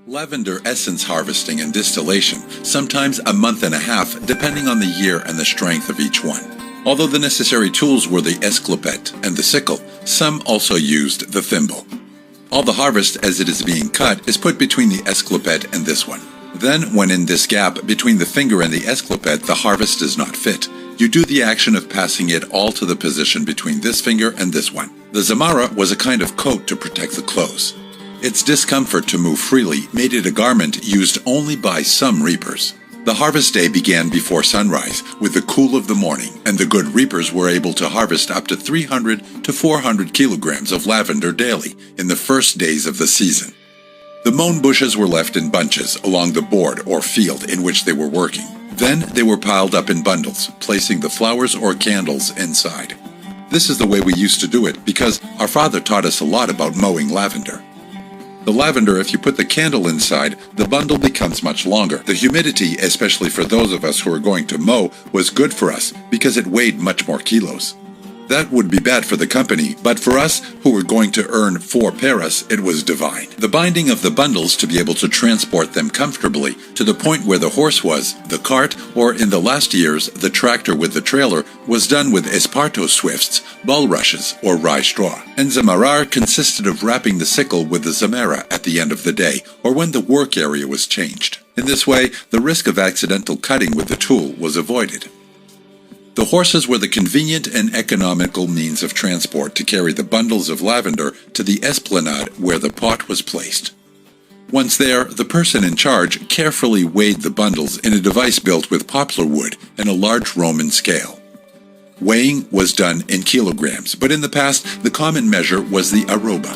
Lavender essence harvesting and distillation, sometimes a month and a half depending on the year and the strength of each one. Although the necessary tools were the esclopette and the sickle, some also used the thimble. All the harvest as it is being cut is put between the esclopette and this one. Then, when in this gap between the finger and the esclopette the harvest does not fit, you do the action of passing it all to the position between this finger and this one. The zamara was a kind of coat to protect the clothes. Its discomfort to move freely made it a garment used only by some reapers. The harvest day began before sunrise, with the cool of the morning, and the good reapers were able to harvest up to 300 to 400 kilograms of lavender daily in the first days of the season. The mown bushes were left in bunches along the board or field in which they were working. Then they were piled up in bundles, placing the flowers or candles inside. This is the way we used to do it because our father taught us a lot about mowing lavender. The lavender, if you put the candle inside, the bundle becomes much longer. The humidity, especially for those of us who are going to mow, was good for us because it weighed much more kilos. That would be bad for the company, but for us, who were going to earn 4 peras, it was divine. The binding of the bundles to be able to transport them comfortably to the point where the horse was, the cart, or in the last years, the tractor with the trailer, was done with esparto swifts, bulrushes, or rye straw. And zamarar consisted of wrapping the sickle with the zamara at the end of the day, or when the work area was changed. In this way, the risk of accidental cutting with the tool was avoided. The horses were the convenient and economical means of transport to carry the bundles of lavender to the esplanade where the pot was placed. Once there, the person in charge carefully weighed the bundles in a device built with poplar wood and a large Roman scale. Weighing was done in kilograms, but in the past the common measure was the arroba.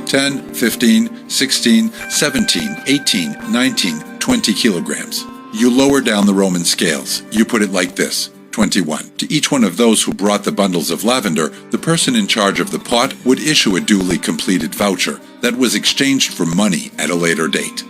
10, 15, 16, 17, 18, 19, 20 kilograms. You lower down the Roman scales. You put it like this. 21. To each one of those who brought the bundles of lavender, the person in charge of the pot would issue a duly completed voucher that was exchanged for money at a later date.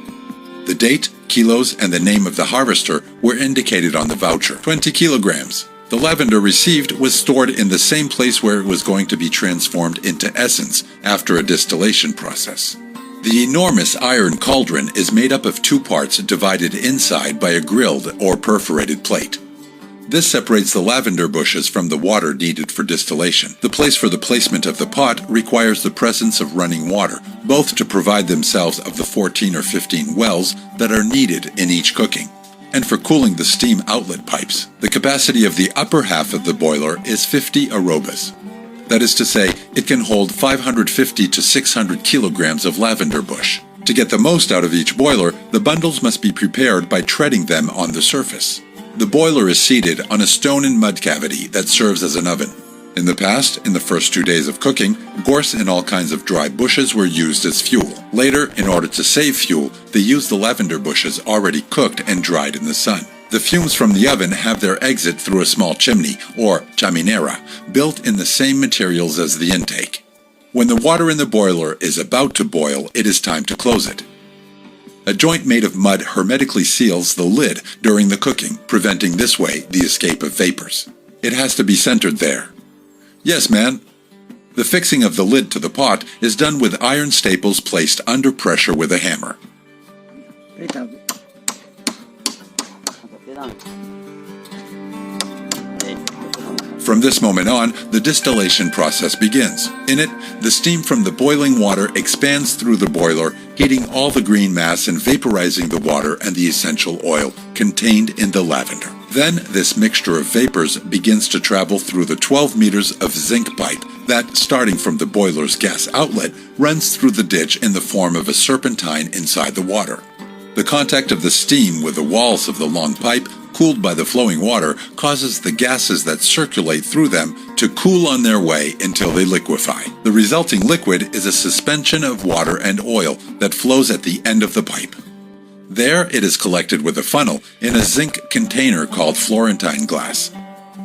The date, kilos, and the name of the harvester were indicated on the voucher. 20 kilograms. The lavender received was stored in the same place where it was going to be transformed into essence after a distillation process. The enormous iron cauldron is made up of 2 parts divided inside by a grilled or perforated plate. This separates the lavender bushes from the water needed for distillation. The place for the placement of the pot requires the presence of running water, both to provide themselves of the 14 or 15 wells that are needed in each cooking, and for cooling the steam outlet pipes. The capacity of the upper half of the boiler is 50 arrobas. That is to say, it can hold 550 to 600 kilograms of lavender bush. To get the most out of each boiler, the bundles must be prepared by treading them on the surface. The boiler is seated on a stone and mud cavity that serves as an oven. In the past, in the first 2 days of cooking, gorse and all kinds of dry bushes were used as fuel. Later, in order to save fuel, they used the lavender bushes already cooked and dried in the sun. The fumes from the oven have their exit through a small chimney, or chaminera, built in the same materials as the intake. When the water in the boiler is about to boil, it is time to close it. A joint made of mud hermetically seals the lid during the cooking, preventing this way the escape of vapors. It has to be centered there. Yes, man. The fixing of the lid to the pot is done with iron staples placed under pressure with a hammer. From this moment on, the distillation process begins. In it, the steam from the boiling water expands through the boiler, heating all the green mass and vaporizing the water and the essential oil contained in the lavender. Then, this mixture of vapors begins to travel through the 12 meters of zinc pipe that, starting from the boiler's gas outlet, runs through the ditch in the form of a serpentine inside the water. The contact of the steam with the walls of the long pipe, cooled by the flowing water, causes the gases that circulate through them to cool on their way until they liquefy. The resulting liquid is a suspension of water and oil that flows at the end of the pipe. There it is collected with a funnel in a zinc container called Florentine glass.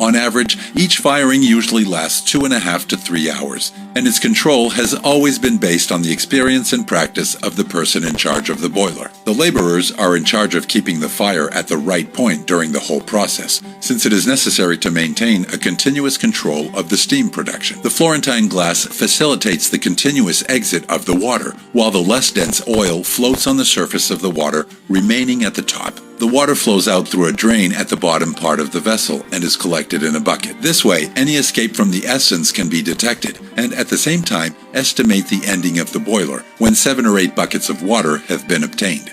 On average, each firing usually lasts 2.5 to 3 hours, and its control has always been based on the experience and practice of the person in charge of the boiler. The laborers are in charge of keeping the fire at the right point during the whole process, since it is necessary to maintain a continuous control of the steam production. The Florentine glass facilitates the continuous exit of the water, while the less dense oil floats on the surface of the water, remaining at the top. The water flows out through a drain at the bottom part of the vessel and is collected in a bucket. This way, any escape from the essence can be detected, and at the same time, estimate the ending of the boiler when 7 or 8 buckets of water have been obtained.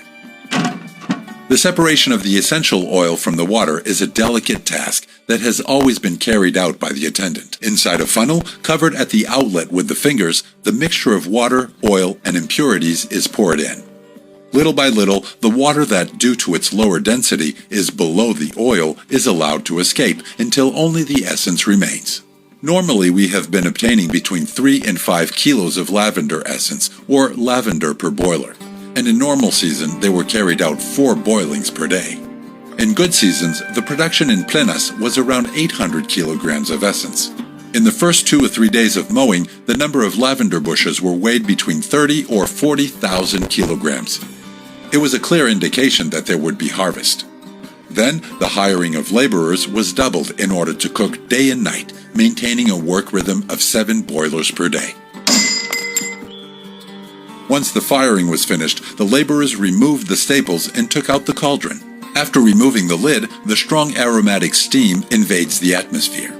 The separation of the essential oil from the water is a delicate task that has always been carried out by the attendant. Inside a funnel, covered at the outlet with the fingers, the mixture of water, oil, and impurities is poured in. Little by little, the water that, due to its lower density, is below the oil is allowed to escape until only the essence remains. Normally, we have been obtaining between 3 and 5 kilos of lavender essence, or lavender per boiler, and in normal season, they were carried out 4 boilings per day. In good seasons, the production in plenas was around 800 kilograms of essence. In the first 2 or 3 days of mowing, the number of lavender bushes were weighed between 30 or 40,000 kilograms. It was a clear indication that there would be harvest. Then, the hiring of laborers was doubled in order to cook day and night, maintaining a work rhythm of 7 boilers per day. Once the firing was finished, the laborers removed the staples and took out the cauldron. After removing the lid, the strong aromatic steam invades the atmosphere.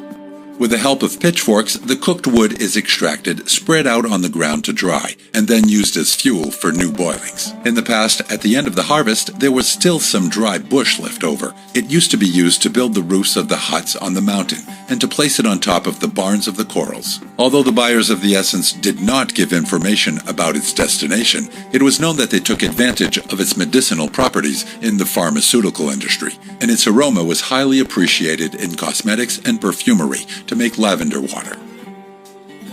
With the help of pitchforks, the cooked wood is extracted, spread out on the ground to dry, and then used as fuel for new boilings. In the past, at the end of the harvest, there was still some dry bush left over. It used to be used to build the roofs of the huts on the mountain and to place it on top of the barns of the corrals. Although the buyers of the essence did not give information about its destination, it was known that they took advantage of its medicinal properties in the pharmaceutical industry, and its aroma was highly appreciated in cosmetics and perfumery to make lavender water.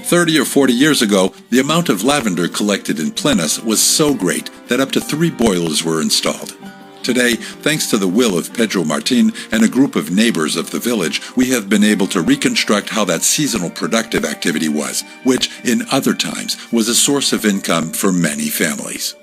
30 or 40 years ago, the amount of lavender collected in plenas was so great that up to 3 boilers were installed. Today, thanks to the will of Pedro Martin and a group of neighbors of the village, we have been able to reconstruct how that seasonal productive activity was, which, in other times, was a source of income for many families.